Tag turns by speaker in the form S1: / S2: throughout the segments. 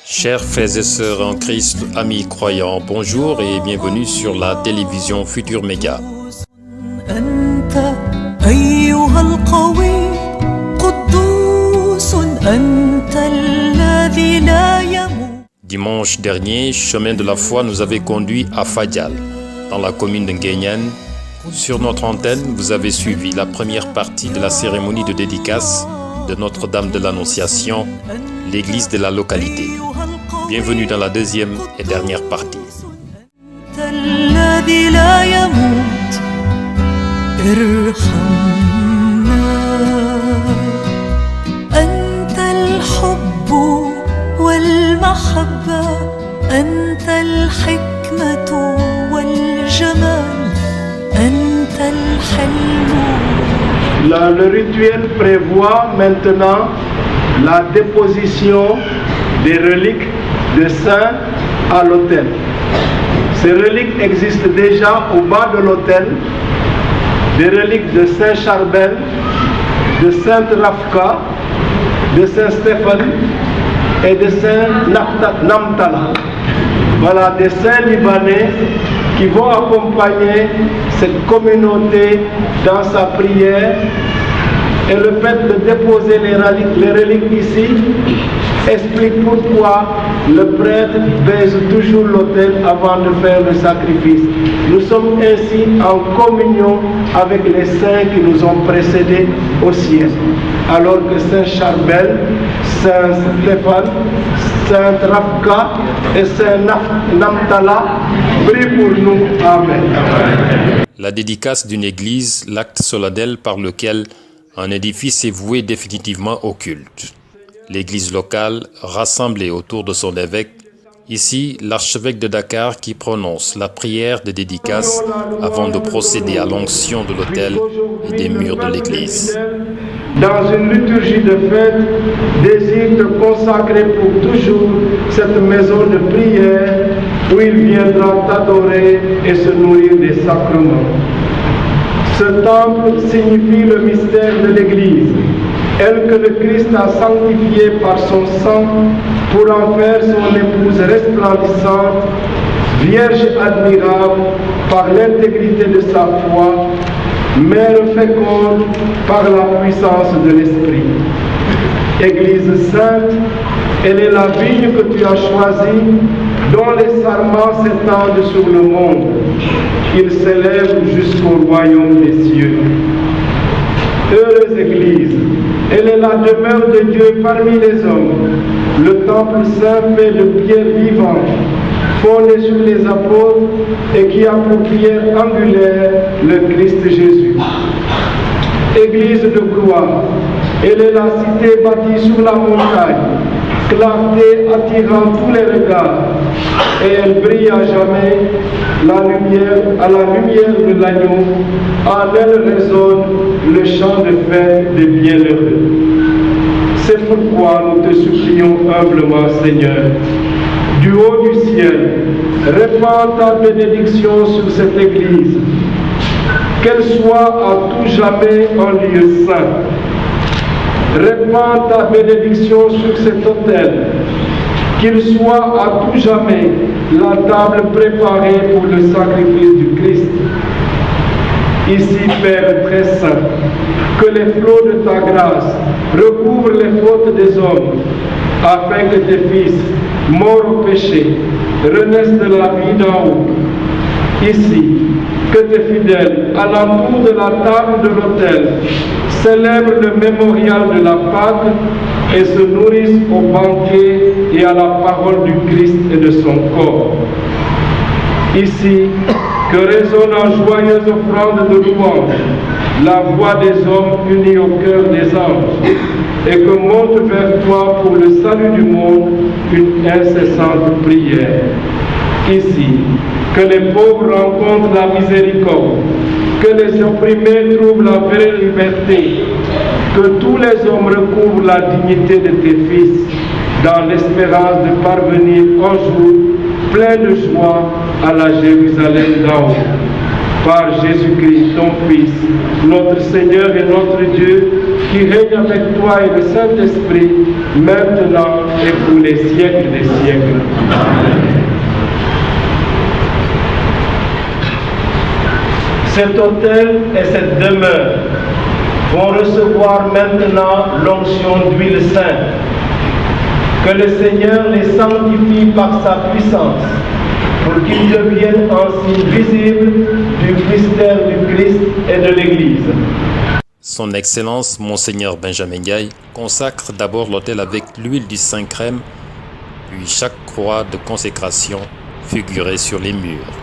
S1: Chers frères et sœurs en Christ, amis croyants, bonjour et bienvenue sur la télévision Futur Média. Dimanche dernier, Chemin de la foi nous avait conduit à Fadial, dans la commune de Nguyen. Sur notre antenne, vous avez suivi la première partie de la cérémonie de dédicace de Notre-Dame de l'Annonciation, l'église de la localité. Bienvenue dans la deuxième et dernière partie.
S2: Le rituel prévoit maintenant la déposition des reliques de saints à l'autel. Ces reliques existent déjà au bas de l'autel, des reliques de Saint Charbel, de Sainte Rafka, de Saint Stéphane et de Saint Namtala. Voilà des saints libanais qui vont accompagner cette communauté dans sa prière. Et le fait de déposer les reliques ici explique pourquoi le prêtre baise toujours l'autel avant de faire le sacrifice. Nous sommes ainsi en communion avec les saints qui nous ont précédés au ciel. Alors que Saint Charbel, Saint Stéphane, Saint Rafka et Saint Namtala prient pour nous. Amen.
S1: La dédicace d'une église, l'acte solennel par lequel un édifice est voué définitivement au culte. L'église locale, rassemblée autour de son évêque, ici l'archevêque de Dakar qui prononce la prière de dédicace avant de procéder à l'onction de l'autel et des murs de l'église.
S2: Dans une liturgie de fête, désire de consacrer pour toujours cette maison de prière où il viendra t'adorer et se nourrir des sacrements. Ce temple signifie le mystère de l'Église, elle que le Christ a sanctifiée par son sang pour en faire son épouse resplendissante, vierge admirable par l'intégrité de sa foi, mère féconde par la puissance de l'Esprit. Église sainte, elle est la vigne que tu as choisie, dont les sarments s'étendent sur le monde. Il s'élève jusqu'au royaume des cieux. Heureuse Église, elle est la demeure de Dieu parmi les hommes, le temple saint fait de pierres vivantes, fondé sur les apôtres et qui a pour pierre angulaire le Christ Jésus. Église de gloire, elle est la cité bâtie sur la montagne, clarté attirant tous les regards, et elle brille à jamais à la lumière de l'agneau. En elle résonne le chant de fête des bienheureux. C'est pourquoi nous te supplions humblement, Seigneur, du haut du ciel, répands ta bénédiction sur cette église, qu'elle soit à tout jamais un lieu saint. Répands ta bénédiction sur cet autel, qu'il soit à tout jamais la table préparée pour le sacrifice du Christ. Ici, Père très saint, que les flots de ta grâce recouvrent les fautes des hommes, afin que tes fils, morts au péché, renaissent de la vie d'en haut. Ici, que tes fidèles, à l'entour de la table de l'autel, célèbrent le mémorial de la Pâque et se nourrissent au banquet et à la parole du Christ et de son corps. Ici, que résonne en joyeuse offrande de louange la voix des hommes unis au cœur des anges, et que monte vers toi pour le salut du monde une incessante prière. Ici, que les pauvres rencontrent la miséricorde, que les opprimés trouvent la vraie liberté, que tous les hommes recouvrent la dignité de tes fils, dans l'espérance de parvenir un jour plein de joie à la Jérusalem d'en haut. Par Jésus-Christ, ton Fils, notre Seigneur et notre Dieu, qui règne avec toi et le Saint-Esprit, maintenant et pour les siècles des siècles. Amen. Cet autel et cette demeure vont recevoir maintenant l'onction d'huile sainte. Que le Seigneur les sanctifie par sa puissance, pour qu'ils deviennent un signe visible du mystère du Christ et de l'Église.
S1: Son Excellence, Monseigneur Benjamin Ndiaye, consacre d'abord l'autel avec l'huile du Saint-Crème, puis chaque croix de consécration figurée sur les murs.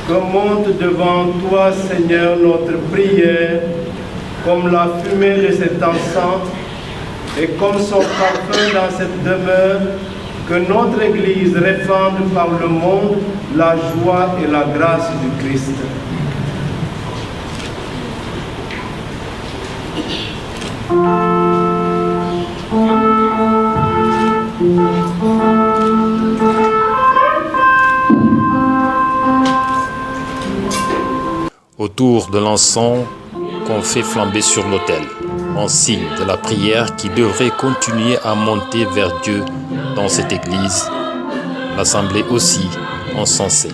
S2: que monte devant toi, Seigneur, notre prière, comme la fumée de cet encens et comme son parfum dans cette demeure, que notre Église répande par le monde la joie et la grâce du Christ.
S1: Autour de l'encens qu'on fait flamber sur l'autel, en signe de la prière qui devrait continuer à monter vers Dieu dans cette église, l'assemblée aussi encensée.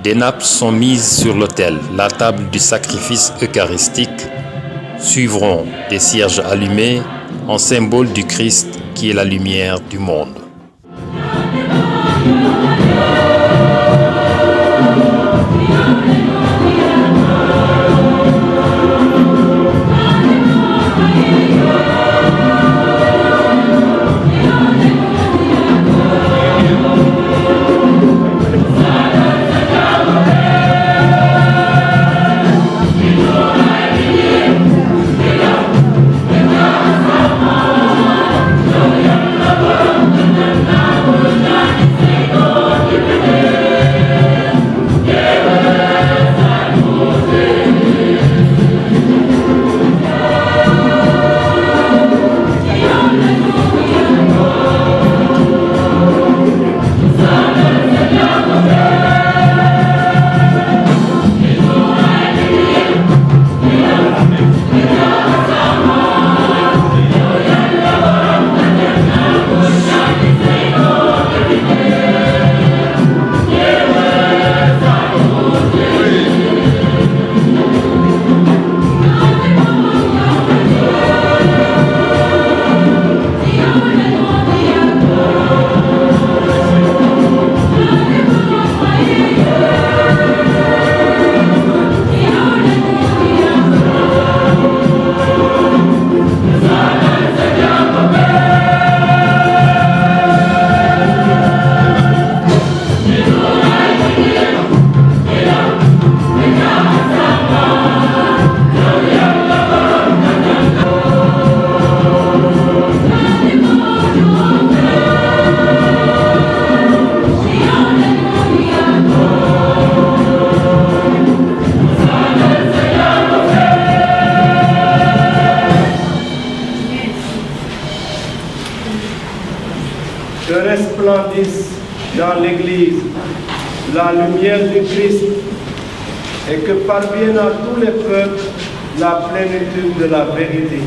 S1: Des nappes sont mises sur l'autel, la table du sacrifice eucharistique. Suivront des cierges allumés en symbole du Christ qui est la lumière du monde.
S2: Que resplendisse dans l'Église la lumière du Christ et que parvienne à tous les peuples la plénitude de la vérité.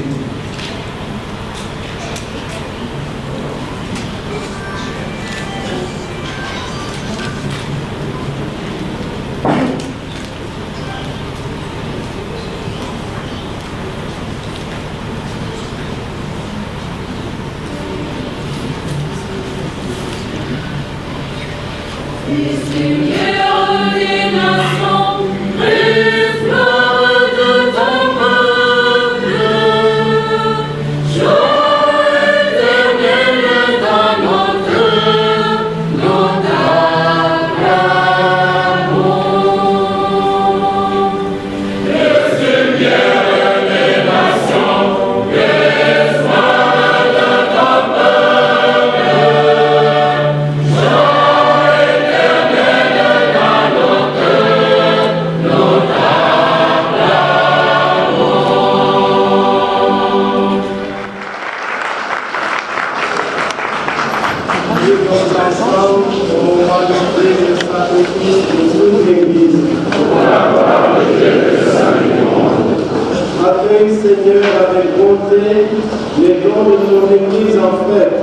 S2: Accueille, Seigneur, avec bonté les dons de ton Église en fête.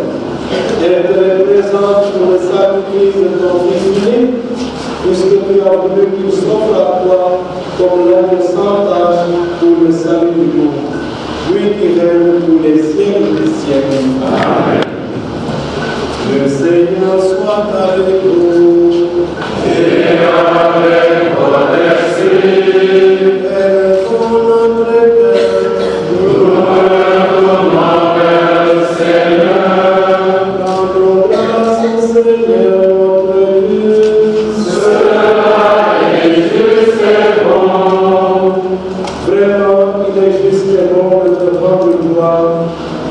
S2: Elle te les présente pour le sacrifice de ton Fils unique, puisque tu as voulu qu'il s'offre à toi comme l'homme sans tâche pour le salut du monde. Lui qui règne pour les siècles des siècles. Amen. Le Seigneur soit avec vous. Et avec votre esprit.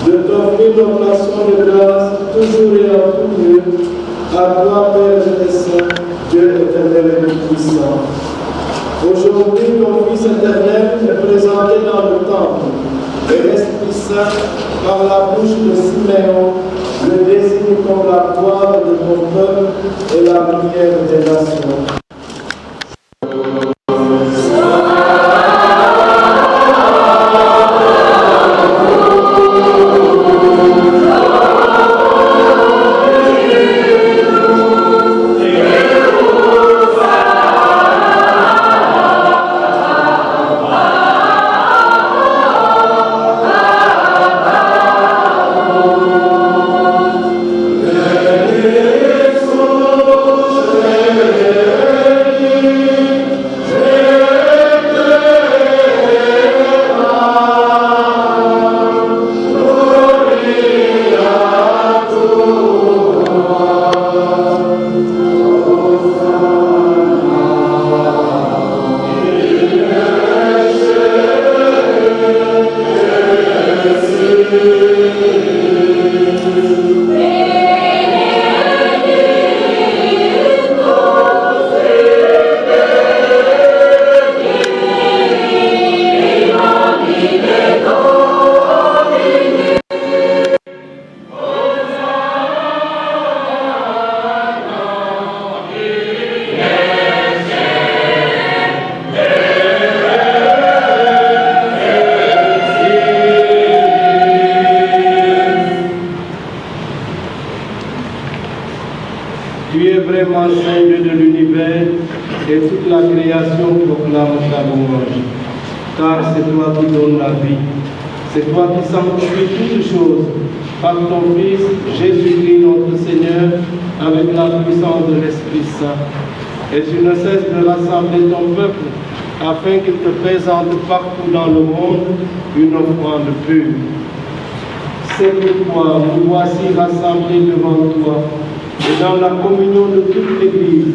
S2: De t'offrir l'oblation de grâce, toujours et en tout lieu, à toi, Père et Saint, Dieu éternel et tout-puissant. Aujourd'hui, ton Fils éternel est présenté dans le temple, et l'Esprit Saint, par la bouche de Siméon, le désigne comme la gloire de ton peuple et la lumière des nations. Tu es vraiment Saint Dieu de l'univers et toute la création proclame ta louange. Car c'est toi qui donnes la vie, c'est toi qui sanctifies toutes choses par ton Fils Jésus-Christ notre Seigneur avec la puissance de l'Esprit Saint. Et tu ne cesses de rassembler ton peuple afin qu'il te présente partout dans le monde une offrande pure. C'est pourquoi nous voici rassemblés devant toi. Et dans la communion de toute l'Église,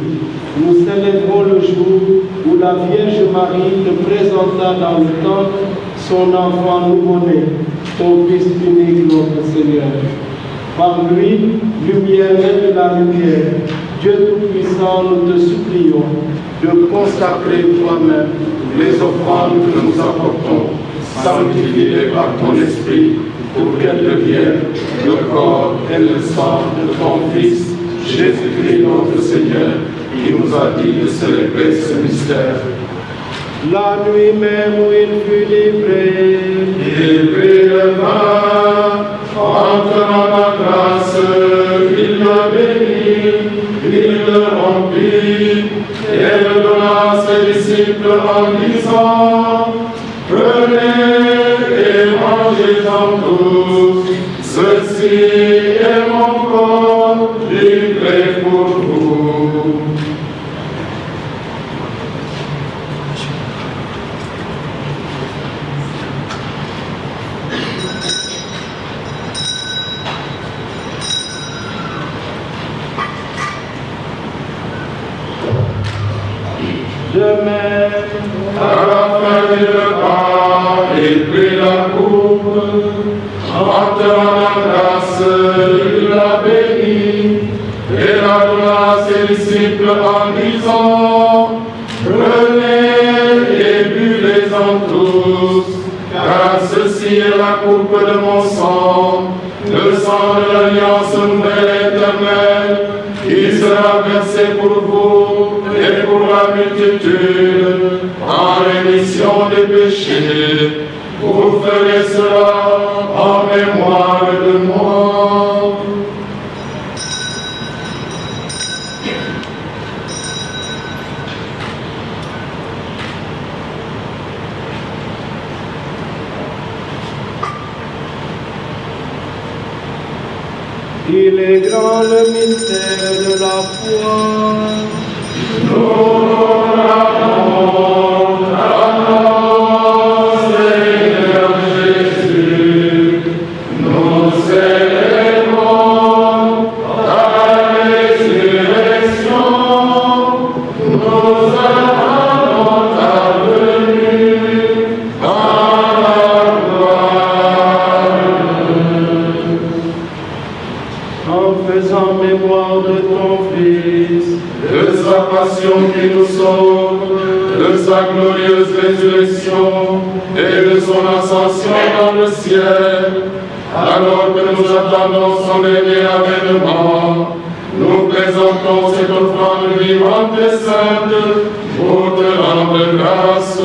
S2: nous célébrons le jour où la Vierge Marie te présenta dans le temple son enfant nouveau-né, ton Fils unique, notre Seigneur. Par lui, lumière et de la lumière, Dieu Tout-Puissant, nous te supplions de consacrer toi-même les offrandes que nous apportons, sanctifie-les par ton Esprit, pour qu'elles deviennent le corps et le sang de ton Fils, Jésus-Christ notre Seigneur, qui nous a dit de célébrer ce mystère. La nuit même où il fut livré, il prit le pain, en tenant la grâce, il le bénit, il le rompit, et le donna à ses disciples en disant, prenez et mangez-en tous, ceci est mon corps livré pour vous. De même,
S3: à la fin du repas, il prit la coupe, en te rendant grâce, il la bénit, et la donna à ses disciples en disant, prenez et buvez-en tous, car ceci est la coupe de mon sang, le sang de l'alliance nouvelle et éternelle, qui sera versé pour vous et pour la multitude, en rémission des péchés. Vous ferez cela en mémoire de moi.
S2: il est grand le mystère de la foi.
S3: Seigneur Jésus, nous célébrons ta résurrection, nous attendons ta venue dans la gloire.
S2: En faisant mémoire de ton Fils,
S3: De sa passion qui nous sauve, de sa glorieuse résurrection et de son ascension dans le ciel, alors que nous attendons son dernier avènement, nous présentons cette offrande vivante et sainte pour te rendre grâce.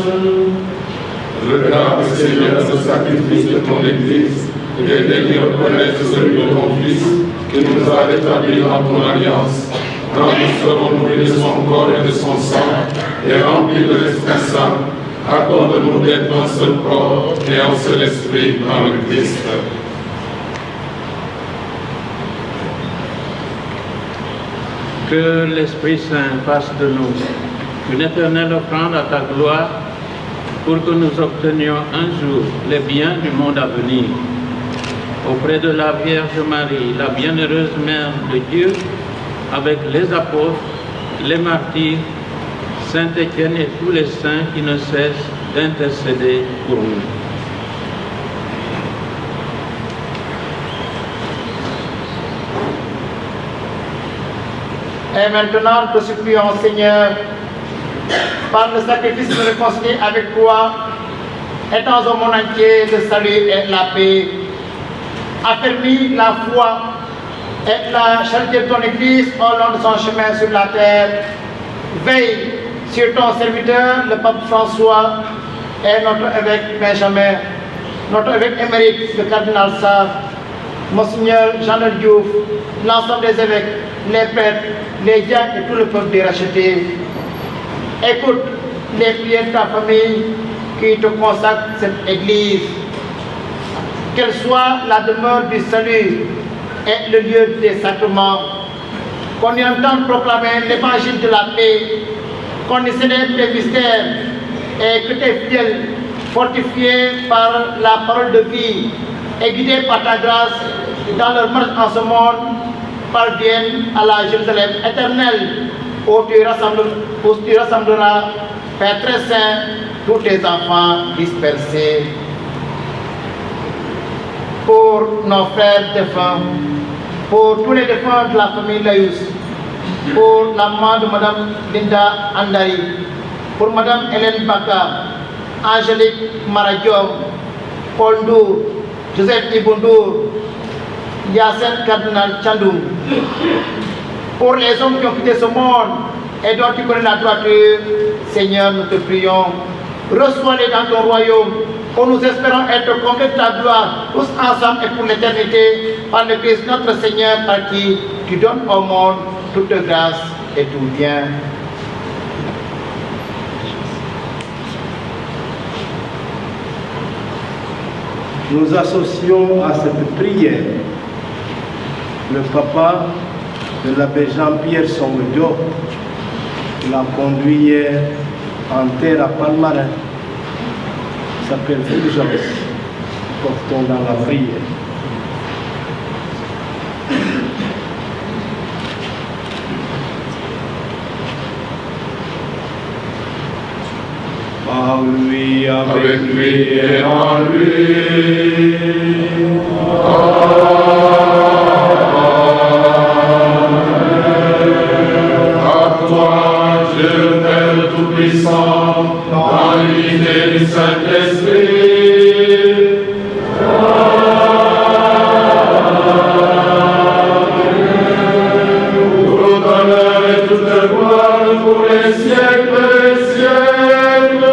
S3: Regarde, Seigneur, ce sacrifice de ton Église et daigne reconnaître celui de ton Fils qui nous a rétablis dans ton alliance. Quand nous serons nourris de son corps et de son sang et remplis de l'Esprit Saint, accorde-nous d'être un seul corps et un seul esprit dans le Christ.
S4: Que l'Esprit Saint fasse de nous une éternelle offrande à ta gloire pour que nous obtenions un jour les biens du monde à venir. Auprès de la Vierge Marie, la bienheureuse Mère de Dieu, avec les apôtres, les martyrs, Saint Étienne et tous les saints qui ne cessent d'intercéder pour nous.
S5: Et maintenant, te supplions, Seigneur, par le sacrifice de réconcilier avec toi, étends au monde entier le salut et la paix. Affermis la foi et la charité de ton Église au long de son chemin sur la terre. Veille sur ton serviteur, le pape François, et notre évêque Benjamin, notre évêque émérite, le cardinal Sarr, Monseigneur Jean Diouf, l'ensemble des évêques, les prêtres, les diacres et tout le peuple déracheté. Écoute les prières de ta famille qui te consacre cette Église. Qu'elle soit la demeure du salut et le lieu des sacrements. Qu'on y entende proclamer l'évangile de la paix, qu'on y célèbre les mystères et que tes fidèles, fortifiés par la parole de vie et guidés par ta grâce dans leur marche en ce monde, parviennent à la Jérusalem éternelle où tu rassembleras, Père très saint, tous tes enfants dispersés. Pour nos frères défunts, pour tous les défunts de la famille Laïus, pour la maman de Madame Linda Andari, pour Madame Hélène Baka, Angélique Maradiom, Paul Ndour, Joseph Ibundour, Yacine Cardinal Chandoum, pour les hommes qui ont quitté ce monde et dont tu connais la droiture, Seigneur, nous te prions, reçois-les dans ton royaume, où nous espérons être comblés de ta gloire, tous ensemble et pour l'éternité, par le Christ notre Seigneur, par qui tu donnes au monde toute grâce et tout bien.
S2: Nous associons à cette prière le papa de l'abbé Jean-Pierre Sommedo, qui l'a conduit hier en terre à Palmarin. Il s'appelle Fulgence. Portons dans la prière. et
S3: avec lui et en lui. À toi, Dieu Père Tout-Puissant, dans l'unité du Saint-Esprit, tout honneur et toute gloire pour les siècles des siècles.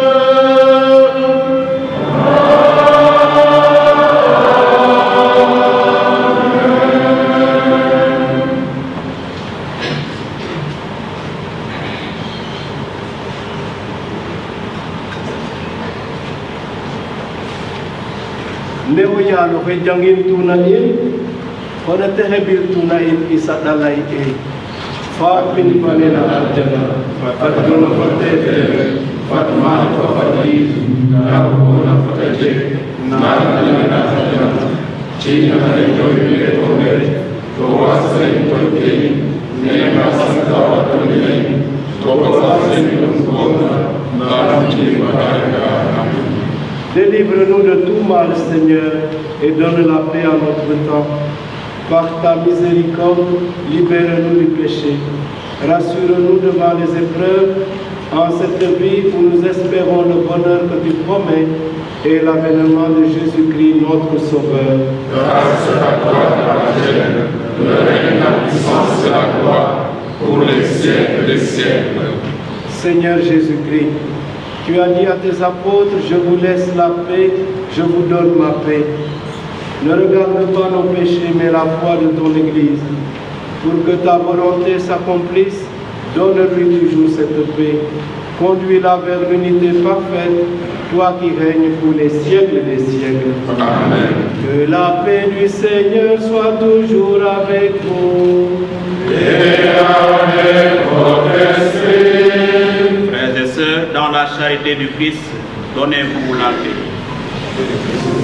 S2: Neoya no ke jangin tunain, pada tehebil tunain isa dalai Fat bin panela arjana, fat dona fatete, fat ma fati, narona fatete, narana arjana, China rejoice tome, toasa intoke, nema santa tome, toasa intoke, narati matanga. Délivre-nous de tout mal, Seigneur, et donne la paix à notre temps. Par ta miséricorde, libère-nous du péché. Rassure-nous devant les épreuves, en cette vie où nous espérons le bonheur que tu promets et l'avènement de Jésus-Christ, notre Sauveur.
S3: Grâce à toi, Père, le règne, la puissance et la gloire, pour les siècles des siècles.
S2: Seigneur Jésus-Christ, tu as dit à tes apôtres, je vous laisse la paix, je vous donne ma paix. Ne regarde pas nos péchés, mais la foi de ton Église. Pour que ta volonté s'accomplisse, donne-lui toujours cette paix. Conduis-la vers l'unité parfaite, toi qui règnes pour les siècles des siècles.
S3: Amen.
S2: Que la paix du Seigneur soit toujours avec vous.
S3: Et avec votre esprit.
S6: Frères et sœurs, dans la charité du Christ, donnez-vous la paix.
S3: Amen.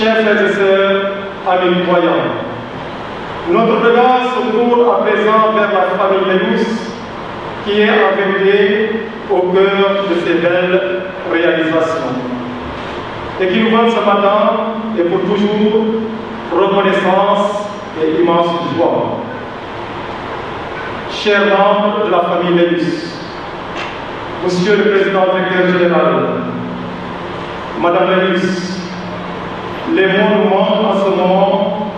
S2: Chers frères et sœurs, amis croyants, notre regard se tourne à présent vers la famille Lénus, qui est en vérité au cœur de ces belles réalisations et qui nous vante ce matin et pour toujours reconnaissance et immense joie. Chers membres de la famille Lénus, Monsieur le Président directeur général, Madame Lénus, les mots nous manquent en ce moment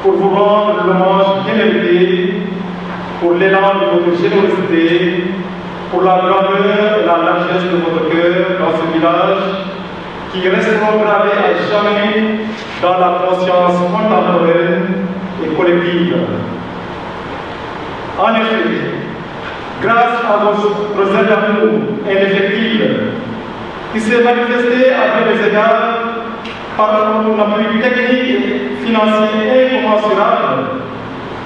S2: pour vous rendre l'hommage bien mérité pour l'élan de votre générosité, pour la grandeur et la largesse de votre cœur dans ce village qui resteront gravés à jamais dans la conscience contemporaine et collective. En effet, grâce à vos aides d'amour indéfectibles, qui s'est manifesté à bien des égards par un appui technique et financier incommensurable,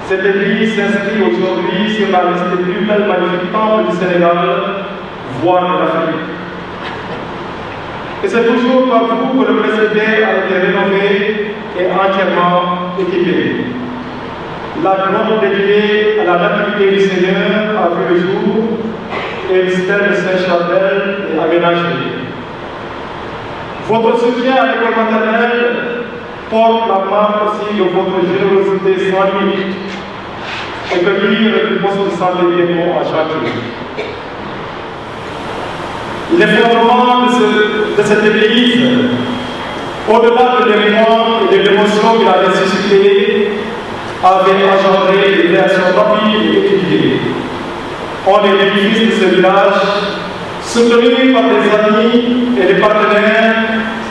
S2: cette église s'inscrit aujourd'hui sur la liste des plus belles magnifiques temples du Sénégal, voire de l'Afrique. Et c'est toujours par vous que le presbytère a été rénové et entièrement équipé. La grotte dédiée à la nativité du Seigneur a vu le jour et le stèle de Saint-Charbel est aménagé. Votre soutien à l'école maternelle porte la marque aussi de votre générosité sans limite et que dire du poste de santé bientôt à chacun. L'effondrement de cette église, au-delà de l'émotion et de l'émotion qu'il avait suscité, avait engendré des réactions rapides et étudiées. On est l'édifice de ce village, soutenu par des amis et des partenaires,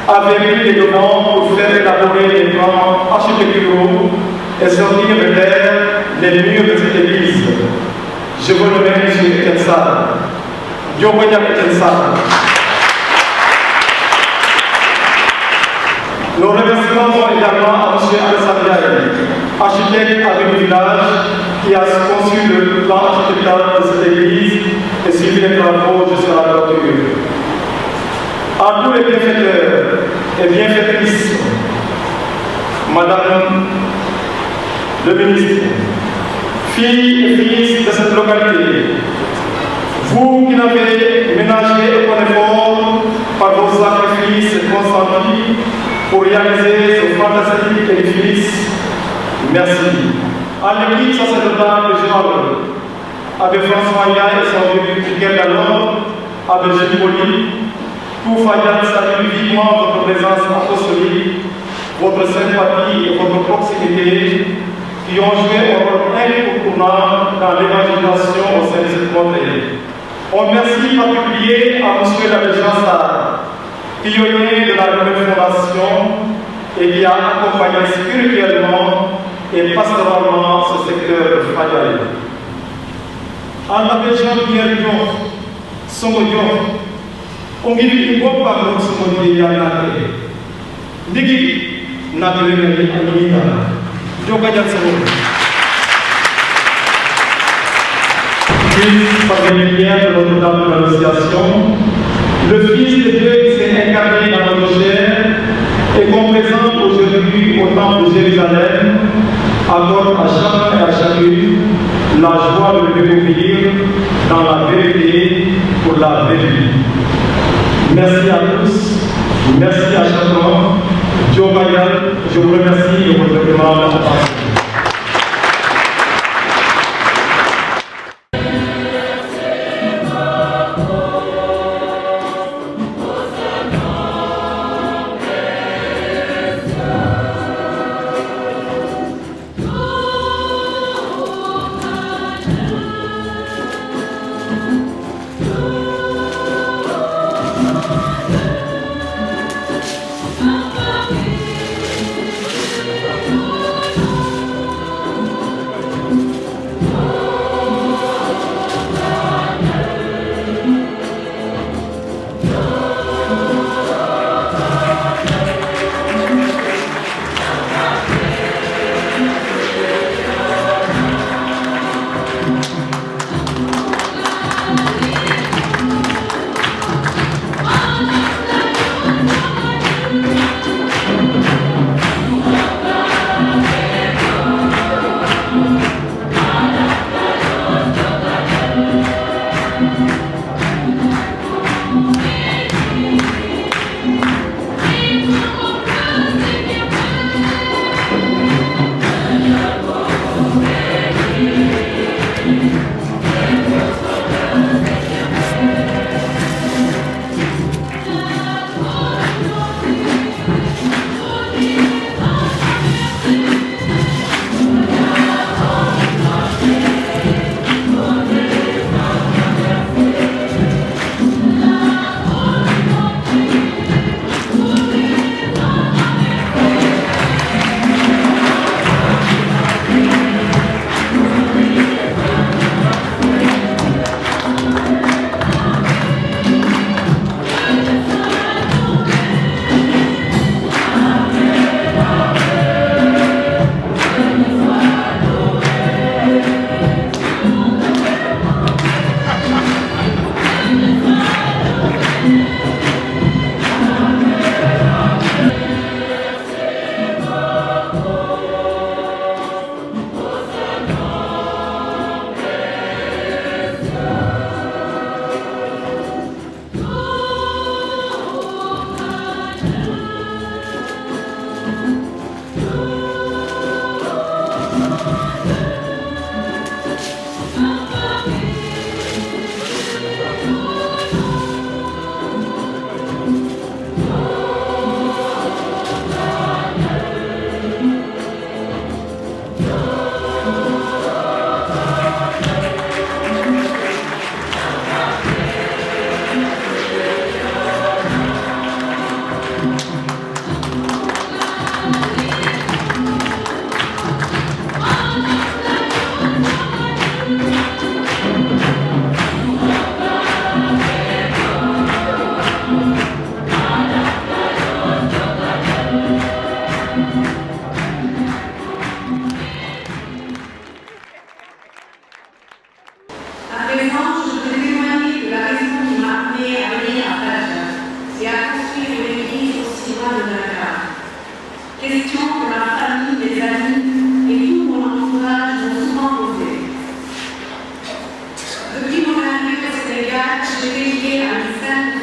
S2: avait pris les devants pour faire élaborer des plans architecturaux et sortir de terre les murs de cette église. Je vous le mets sur Etienne. Diokoya Etienne. Nos remerciements vont également à M. Alassane, architecte avec le village, qui a conçu le plan architectural de cette église et suivi les travaux jusqu'à la clôture. À tous les bienfaiteurs et bienfaitrices, Madame le ministre, filles et fils de cette localité, vous qui n'avez ménagé aucun effort par vos sacrifices consentis pour réaliser ce fantastique édifice, merci. À l'équipe sacerdotale de Général, Abbé François Yaye et son vicaire d'alors, Abbé Gilles Poli, tout Fayal salue vivement votre présence apostolique, votre sympathie et votre proximité qui ont joué un rôle incontournable dans l'évangélisation au sein de cette contrée. Un merci particulier à M. l'abbé Jean Sarr, pionnier de la nouvelle fondation et qui a accompagné spirituellement et pastoralement ce secteur de Fayal. À l'abbé Jean-Pierre Diop, Songo Diop, on dit qu'il ne faut pas que Songo Diop ait été naturellement par les lumières de Notre-Dame de l'Annonciation, le Fils de Dieu qui s'est incarné dans notre chair et qu'on présente aujourd'hui au temple de Jérusalem, accorde à chacun et à chacune la joie de le découvrir dans la vérité pour la vérité. Merci à tous, merci à chacun. Joe Bayal, je vous remercie de votre demande d'attention.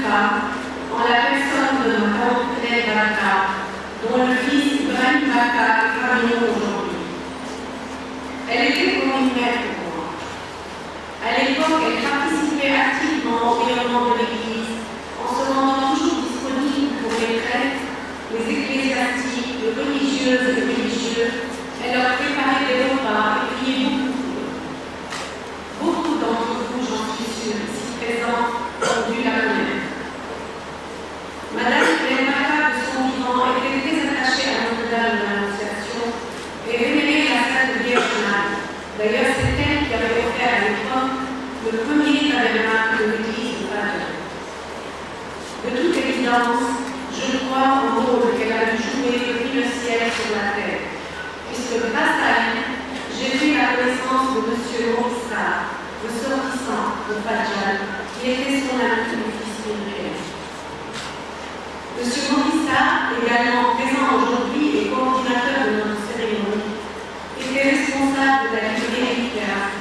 S7: femme, en la personne de ma tante Claire Baka, dont le fils Ibrahim Baka est parmi nous aujourd'hui. Elle était comme une mère pour moi. À l'époque, elle participait activement au rayonnement de l'Église, en se rendant toujours disponible pour les prêtres, les ecclésiastiques, les religieuses et les religieux. Elle leur préparait des repas et priait beaucoup pour eux. Beaucoup d'entre vous, j'en suis sûre, ici présents, ont dû la connaître. Madame Claire Baka, de son vivant, était très attachée à Notre-Dame de l'Annonciation et vénérait la Sainte Vierge Marie. D'ailleurs, c'est elle qui avait offert à l'époque le premier tabernacle de l'église de Fadja. De toute évidence, je crois au rôle qu'elle a dû jouer depuis le ciel sur la terre, puisque grâce à elle, j'ai fait la connaissance de M. Morissa, ressortissant de Fadja, qui était son ami et fils spirituel. M. Morissa, également présent aujourd'hui et coordinateur de notre cérémonie, était responsable de la librairie littéraire.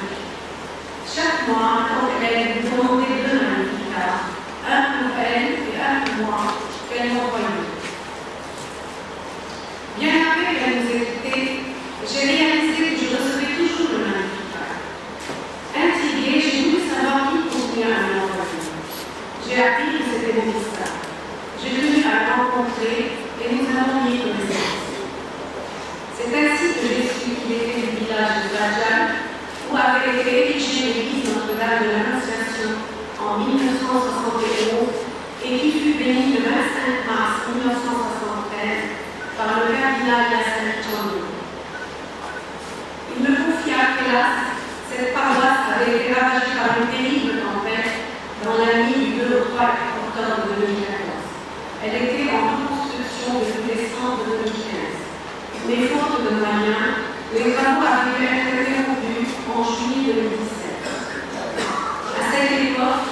S7: Chaque mois, quand elle nous demandait deux magnificats, un pour elle et un pour moi, qu'elle m'envoyait. Bien après qu'elle nous ait quittés, j'ai réalisé que je recevais toujours le magnificat. Intriguée, j'ai voulu savoir qui contenait à m'envoyer. J'ai appris que c'était Morissa. J'ai tenu à la rencontrer et nous avons mis connaissance. C'est ainsi que j'ai su qu'il était du village de Fadja, où avait été érigée l'église Notre-Dame de l'Annonciation en 1971 et qui fut bénie le 25 mars 1973 par le cardinal Yassine Tchando. Il me confia qu'hélas, cette paroisse avait été ravagée par une terrible tempête dans la nuit du 2 au 3 octobre 2014. Elle était en reconstruction depuis décembre 2015. Mais faute de moyens, les travaux avaient été interrompus en juillet 2017. À cette époque,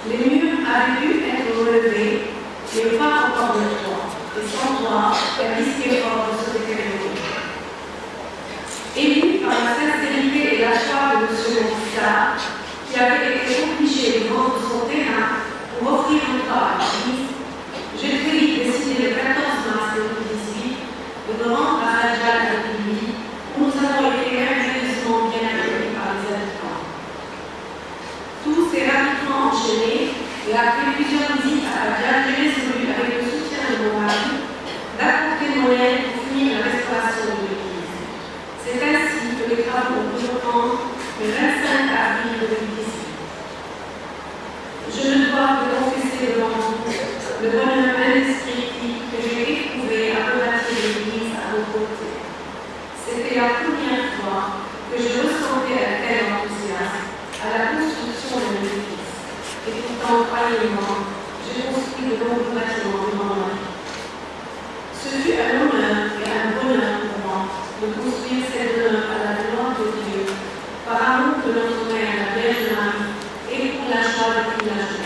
S7: les murs avaient dû être relevés, mais pas encore de toit. Et sans toit, elle risquait fort de se détériorer. Élu par la sincérité et la foi de M. Morissa, qui avait été obligé de vendre son terrain pour offrir un toit à l'église, j'ai très vite décidé le 14 mars 2018 de me rendre à Fadja avec lui, où nous avons été merveilleusement bien accueillis par les habitants. Tout s'est rapidement enchaîné et après plusieurs visites à Fadja, j'ai résolu, avec le soutien de mon mari, d'apporter mon aide pour finir la restauration de l'église. C'est ainsi que les travaux ont pu reprendre le 25 avril 2018. Je ne dois que confesser devant vous le bonheur indescriptible que j'ai éprouvé à rebâtir l'église à vos côtés. C'était la première fois que je ressentais un tel enthousiasme à la construction de l'église. Et pourtant, croyez-moi, j'ai construit de nombreux bâtiments devant ma vie. Ce fut un honneur et un bonheur pour moi de construire cette demeure à la gloire de Dieu, par amour de notre Mère, la Vierge Marie, et pour la joie des villageois.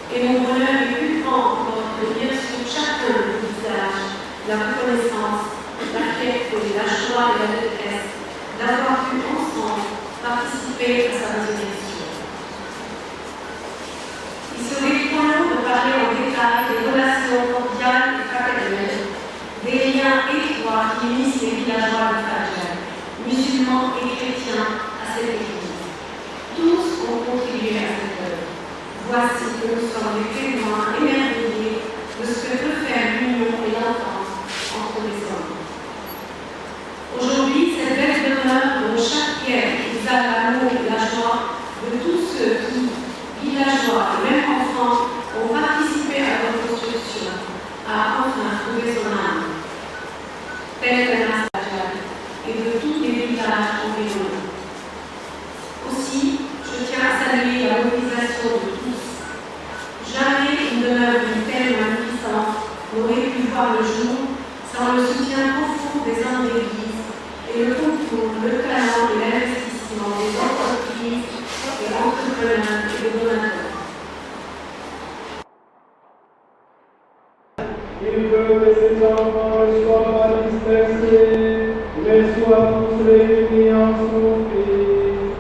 S7: Et mon bonheur est plus grand encore de lire sur chacun de vos visages la reconnaissance, la fierté, la joie et la détresse d'avoir pu ensemble participer à sa résurrection. Il serait trop long de parler en détail des relations cordiales et fraternelles, des liens étroits qui unissent les villageois de Fadja, musulmans et chrétiens, à cette église. Tous ont contribué à cette œuvre. Voici que nous sommes les témoins émerveillés de ce que peut faire l'union et l'entente entre les hommes. Aujourd'hui, cette belle demeure dont chaque pierre exhale l'amour et la joie de tous ceux qui, villageois et même enfants, ont participé à leur construction, a enfin trouvé son âme. Tel que Fadja et de tous les villages environnants. Aussi, je tiens à saluer la mobilisation de tous. Jamais une demeure d'une telle magnificence n'aurait pu voir le jour sans le soutien profond des hommes d'église et le concours, le talent et l'investissement des entreprises, des entrepreneurs et des donateurs.
S2: Il veut que ces enfants ne soient pas dispersés, mais soient tous réunis en son Fils.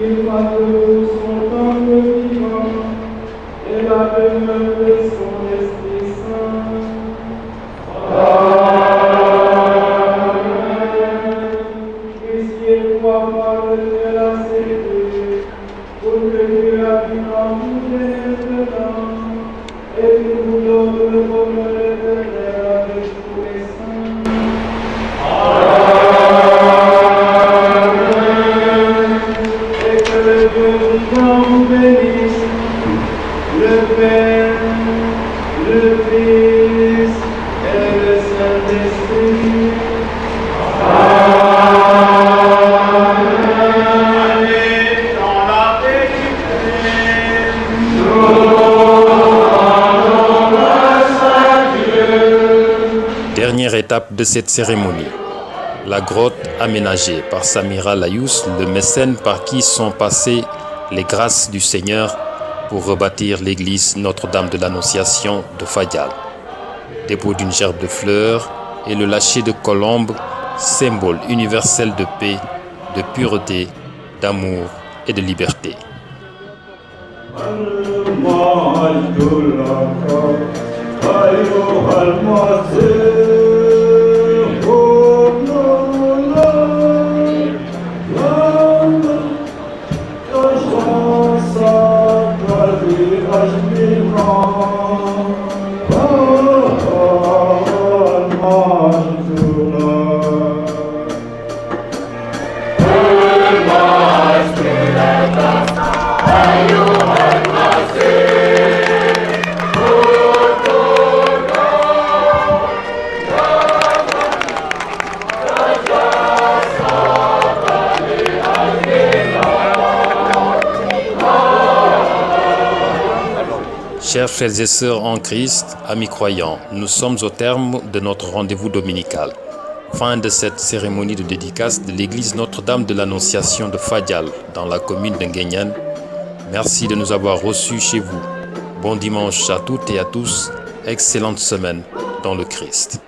S2: Il voit que vous sont temple vivant, et la demeure de son Esprit Saint. Puissiez toi parler la sécurité, pour que Dieu habite en vous maintenant, et qu'il vous donne le bonheur éternel avec tous les saints. Amen. Et que le Dieu vivant vous bénisse, le Père, le Fils et le Saint-Esprit.
S1: Dernière étape de cette cérémonie, la grotte aménagée par Samira Layous, le mécène par qui sont passées les grâces du Seigneur pour rebâtir l'église Notre-Dame de l'Annonciation de Fadial. Dépôt d'une gerbe de fleurs et le lâcher de colombes, symbole universel de paix, de pureté, d'amour et de liberté. Chers frères et sœurs en Christ, amis croyants, nous sommes au terme de notre rendez-vous dominical. Fin de cette cérémonie de dédicace de l'église Notre-Dame de l'Annonciation de Fadial dans la commune de Nguéniène. Merci de nous avoir reçus chez vous. Bon dimanche à toutes et à tous. Excellente semaine dans le Christ.